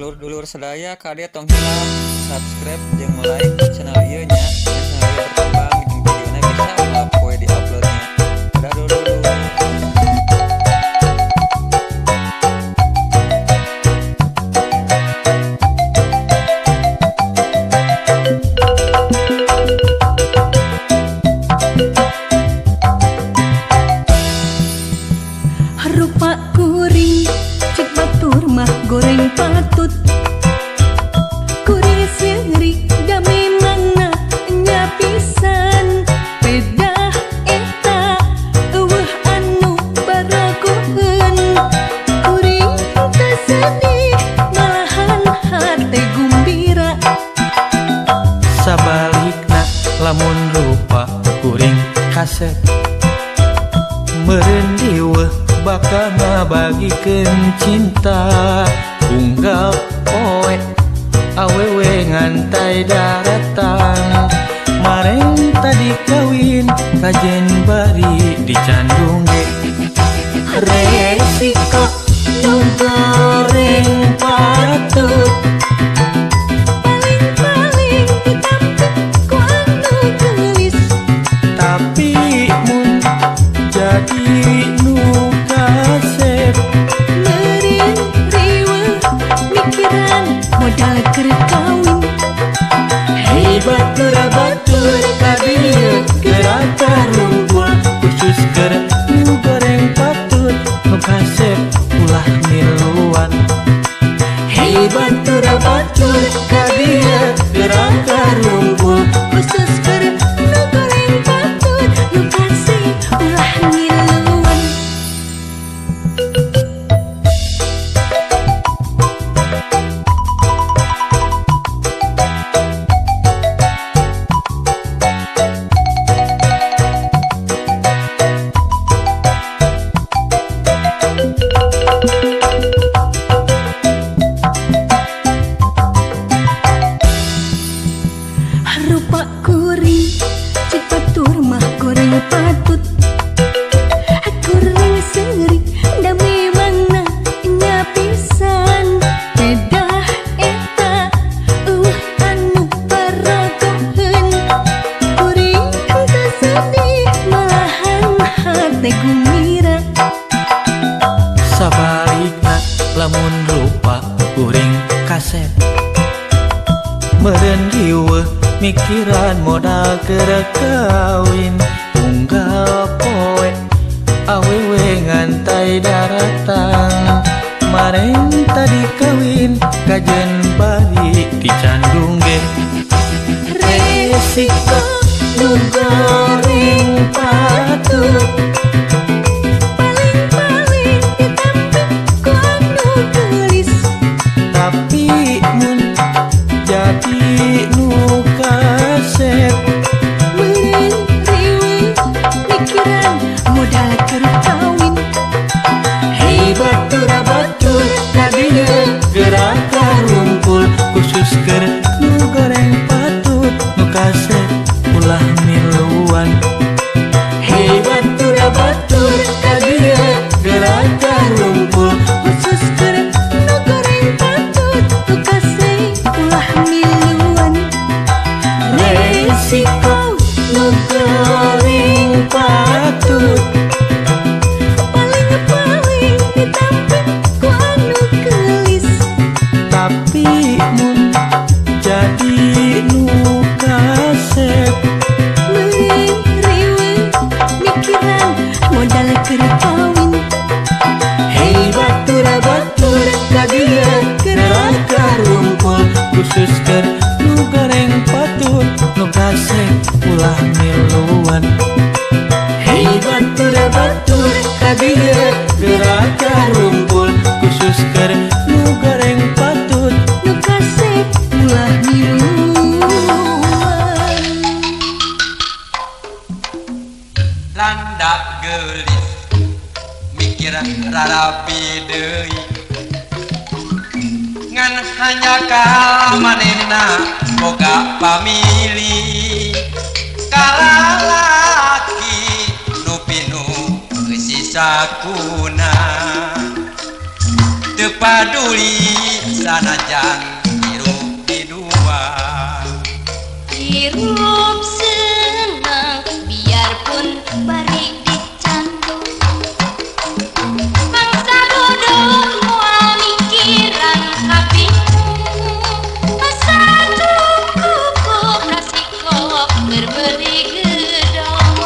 Dulur sedaya kade tong hilap subscribe jeung like channel ieu nya channel ieu berkembang jeung videona bisa ulah poe di uploadnya. Dadah dulu. Rupa kuring cek batur mah goreng patut kuring seurik da memangna nya pisan pedah eta eueuh anu baragoheun kuring teu sedih malahan hate gumbira sabalikna lamun rupa kuring kasep meureun dieueuh bakal ngabagikeun cinta unggal poe awewe ngantai daratan mareng tadi kawin kajen bari dicandung ge resiko nu goreng patut paling-paling ditampik ku anu geulis tapi mun jadi nu kasep meureun riweuh mikiran modal keur kawin hebat batur ka dieu geraka rumpul khusus keur nu goreng patut nu kasep ulah miluan hebat batur ka dieu geraka rumpul khusus keur nu goreng patut nu kasih ulah ngiluan rupa kuring cek batur mah goreng patut kuring seurik da memangna nya pisan pedah eta eueuh anu baragoheun kuring teu sedih malahan hate gumira sabalikna lamun rupa kuring kasep meureun riweuh mikiran modal keur kawin unggal poe awewe ngantai daratan mareng tadi kawin kajen bari dicandung ge resiko nu goreng patut paling-paling ditampik ku anu geulis tapi mun jadi nu kasep meureun riweuh mikiran modal keur kawin hebat batur ka dieu geraka rumpul khusus keur nu goreng patut nu kasep ulah miluan hebat batur ka dieu geraka rumpul khusus keur nu goreng patut nu kasih ulah miluan resiko nu goreng patut paling-paling ditampik ku anu geulis tapi mun jadi nu kasep meureun riweuh mikiran modal keur kawin hebat batur ka dieu geraka rumpul khusus keur nu goreng patut nu kasep ulah miluan hebat batur ka dieu geraka rumpul khusus keur nu goreng patut nu kasih ulah miluan landak gelis mikiran rarapi deui ngan hanya kamanehna boga pamili kalalaki nu pinu geus sakuna teu paduli sanajan hirup di dua. Hirup senang biarpun bari dicandu. Mangsa bodoh moal mikiran kabingung. Asa cukup rasiko berberi gedong.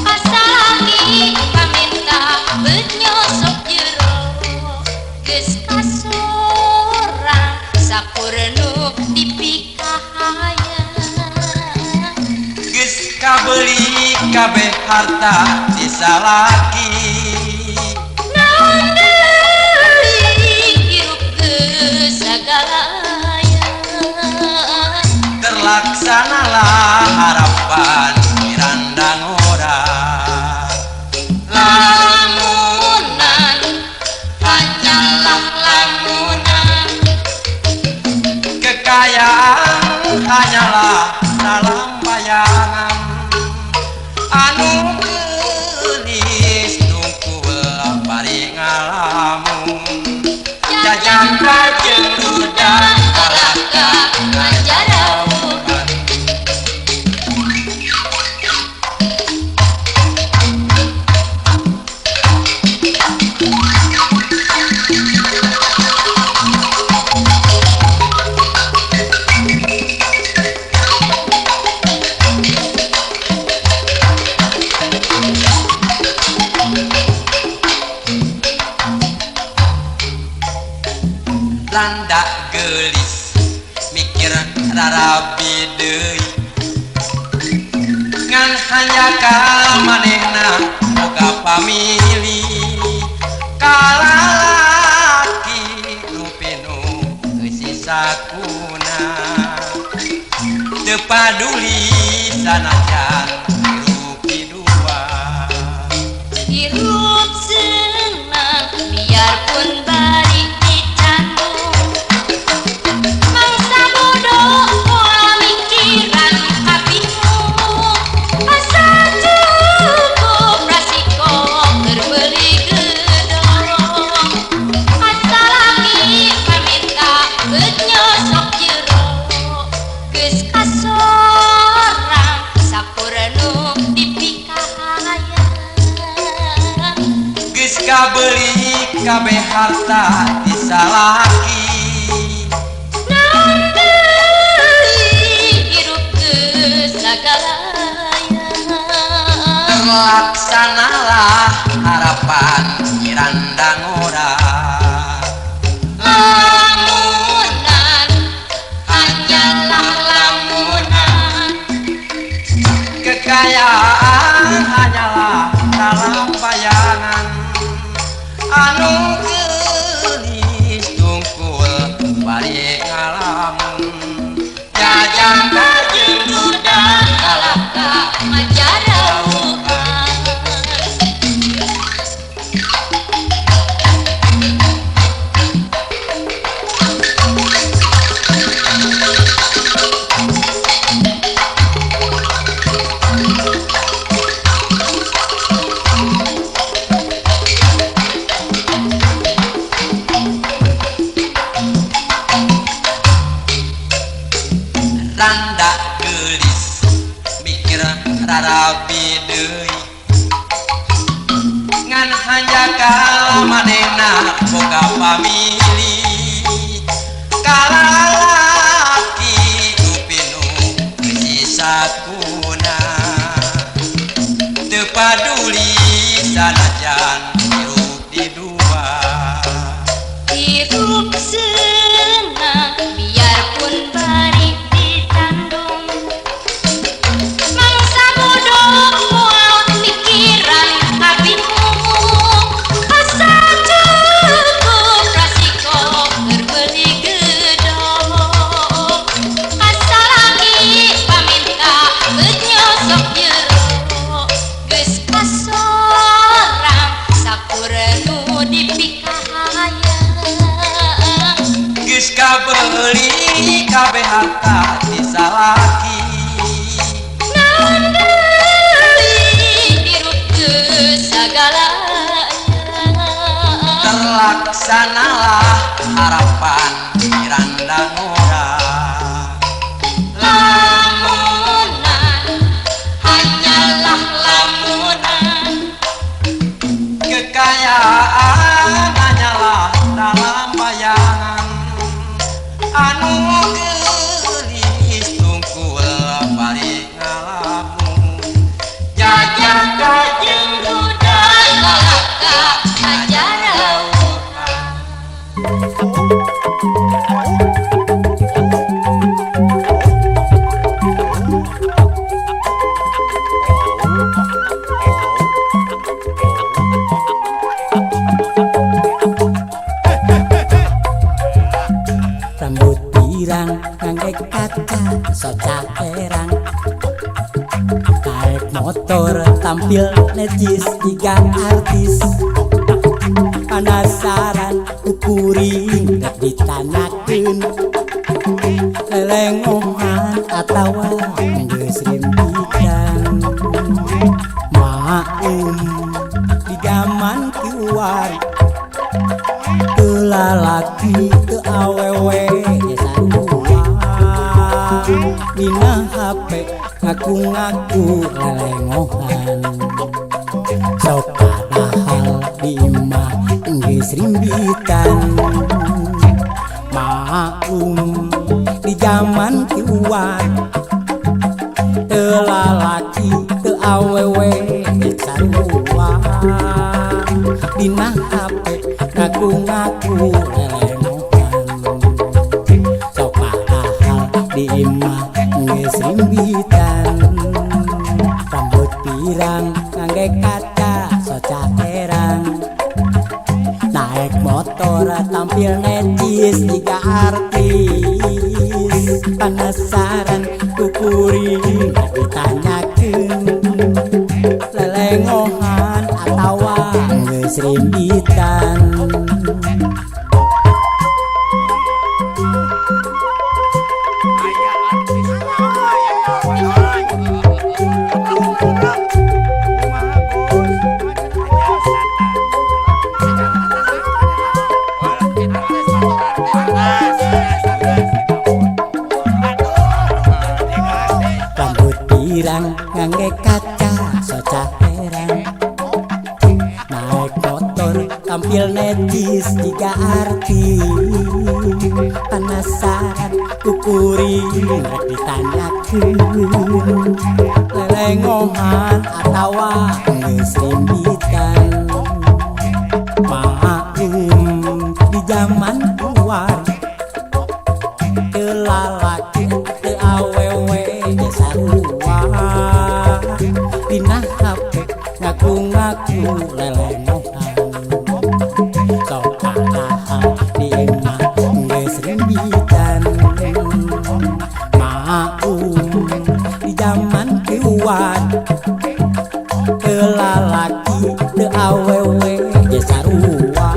Asa lagi paminta beut nyosok jero. Geus kasorang sakurnu dipikahaya. Geus kabeli kabeh harta disalaki. Naon deui hirup geus sagalaya. Terlaksanalah harapan mirandang orang. Lamunan hanyalah lamunan. Kekayaan hanyalah dalam bayangan. Anu geulis tungkul bari ngalamun. Jajan kajeng duda Kalaka ngajarauhan. landak gelis mikir rarabi deui ngan hanjakal manehna boga pamili kalalaki nu pinu geus sakuna teu paduli sanajan hirup di dua. Hirup senang biarpun bari dicandu. Mangsa bodoh moal mikiran kabingung. Asa cukup rasiko berbeli gedong. Asa lagi paminta beut nyosok jero. Geus kasorang sakurnu dipikahaya. Geus kabeli kabeh harta disalaki. Naon deui hirup geus sagalaya. Terlaksanalah harapan irandang orang. Lamunan hanyalah lamunan. Kekayaan hanyalah dalam bayangan. Anu geulis tungkul bari ngalamun. Jajan kajeng duda Kalaka ngajarauhan. landak gelis mikir rarabi deui ngan hanjakal manehna boga pamili kalalaki nu pinu geus sakuna teu paduli sanajan hirup di dua. Hirup senang biarpun bari ditandung. Mangsa bodoh moal mikiran kabingung. Asa cukup rasiko berbeli gedong. Asa lagi paminta beut nyosok jero. Geus kasorang sakurnu dipikahaya. Geus kabeli kabeh harta disalaki. Naon deui hirup geus sagalaya. laksanalah harapan Miranda Nora. Lamunan hanyalah lamunan, Kekayaan hanyalah dalam bayangan, anu geulis tungkul balik ngalamun. Jajah kajeng duda kalaka ajaran. Rambut pirang ngangge kaca soca erang, naik motor tampil necis tiga artis. Penasaran kukuring rek ditanyakeun, lelengohan atawa geus rimpitan. Maum di zaman kiwari teu lalaki teu awewe sarua, dina HP ngaku-ngaku lelengohan. Sok padahal di imah geus rimbitan. Maum di zaman kiwari teu lalaki teu awewe sarua, dina HP ngaku-ngaku lelengohan. Sok padahal di imah geus rimbitan. Rambut pirang ngangge kaca soca erang, naik motor tampil necis tiga artis. Penasaran kukuring ditanyakeun, lelengohan atawa geus rimbitan. Rambut pirang ngangge kaca soca erang, naik motor tampil necis tiga artis. Penasaran kukuring rek ditanyakeun, lelengohan atawa geus rimbitan. Maum di zaman kuwari teu lalaki teu awewe sarua, dina HP ngaku-ngaku lelengohan. Sok padahal di imah geus rimbitan. Maum di zaman kiwari teu lalaki teu awewe sarua,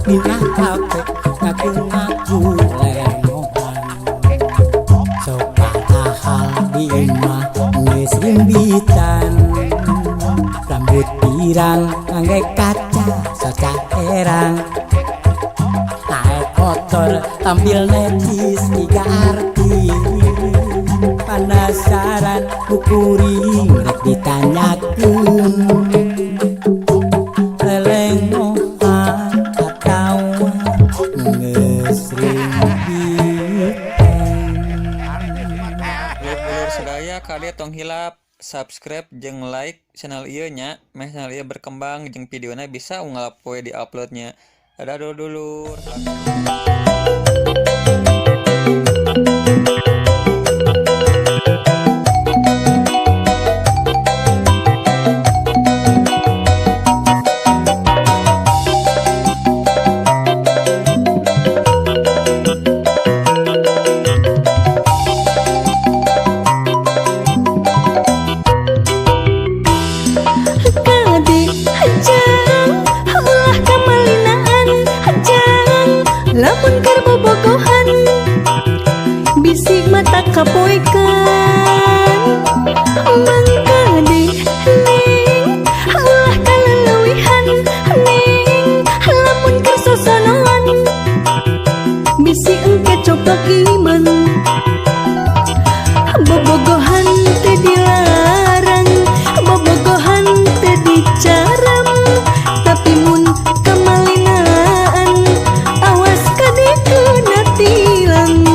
dina HP ngaku-ngaku lelengohan. Sok padahal di imah geus rimbitan. Rambut pirang ngangge kaca soca erang, naik motor tampil necis tiga artis. Penasaran kukuring rek ditanyakeun, lelengohan atawa geus rimbitan. Dulur sedaya kalian tong hilap subscribe jeung like channel ieu nya, meh channel ieu berkembang jeung videona bisa unggal poe di uploadnya. Dadah dulur. Kade hajang ulah kamalinaan hajang, lamun keur bobogohan bisik mata kapoekeun. Mangkade ning ulah kaleuwihan ning coplok iman bobogohan teu dilarang bobogohan teu dicaram tapi mun kamalinaan awas kadekuna tilang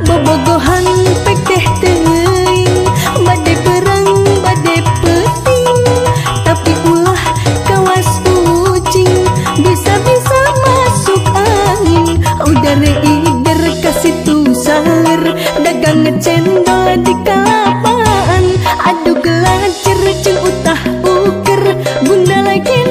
bobogohan pek teh teuing bade perang bade peting tapi ulah kawas ucing bisa-bisa masuk angin udara ider kasih tusar dagang cendol di kalapaan adu gelacer jeung utah uker bunda lagi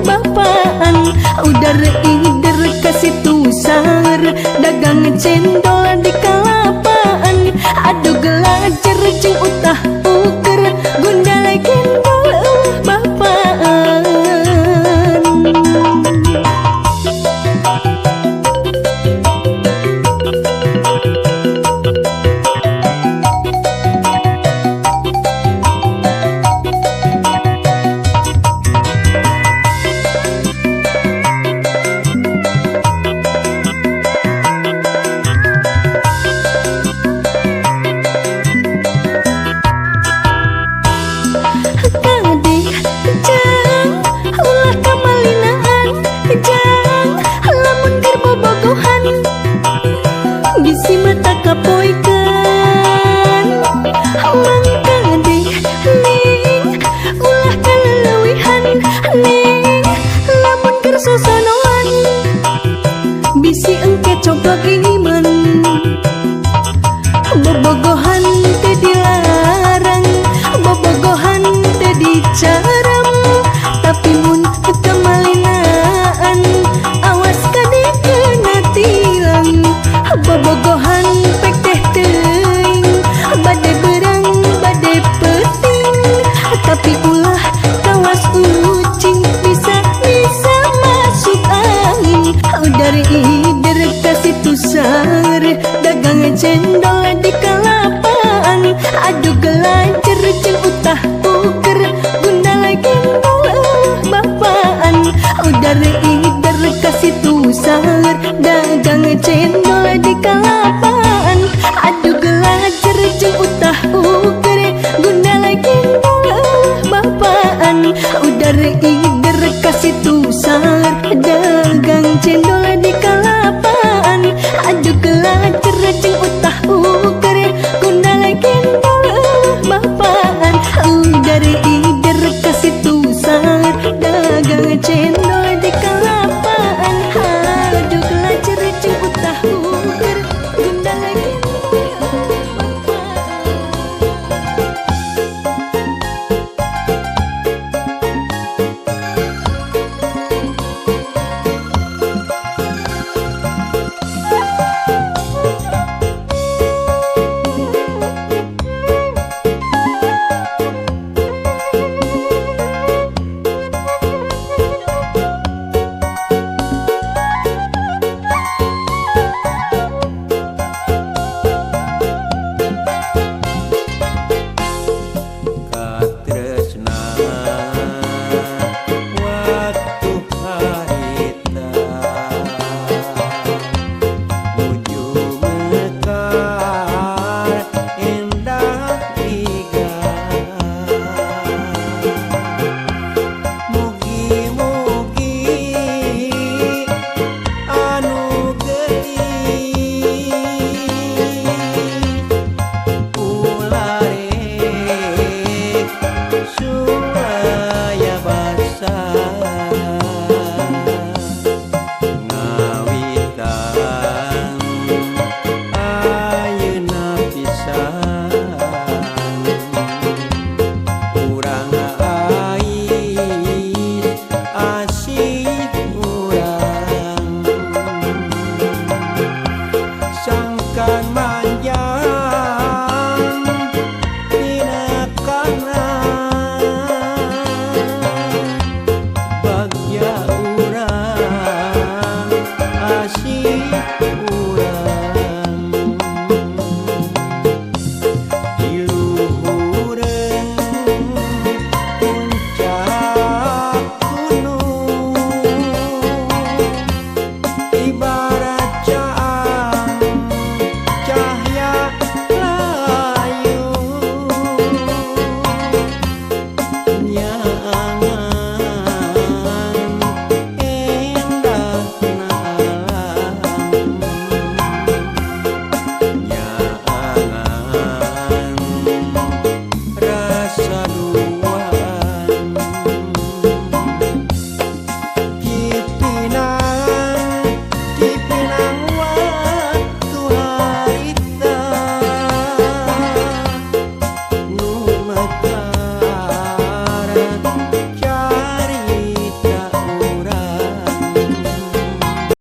bapaan udara ider kasih tusar dagang cendol di kalapaan adu gelacer jeung utah uker bunda lagi bapaan. Bisi mata kapoikan mangka deh ning ulah kaleuwihan ning lamun keur sosonoan bisi engke coplok iman bobogohan teu dilarang bobogohan teu dicaram tapi mun kamalinaan awas kadekuna tilang bobogohan pek teh teuing bade berang bade peting tapi ulah kawas ucing bisa-bisa masuk angin udara ider kasih tusar dagang cendol di kalapaan adu gelacer jeung utah uker bunda lagi bapaan udara ider kasih tusar dagang cendol di kalapaan adu gelacer jeung utah uker bunda lagi bapaan udara ider kasih tusar dagang cendol di kalapaan adu gelacer jeung utah uker bunda lagi bapaan udara ider kasih tusar dagang cendol di kalapaan adu gelacer jeung utah uker bunda lagi kasih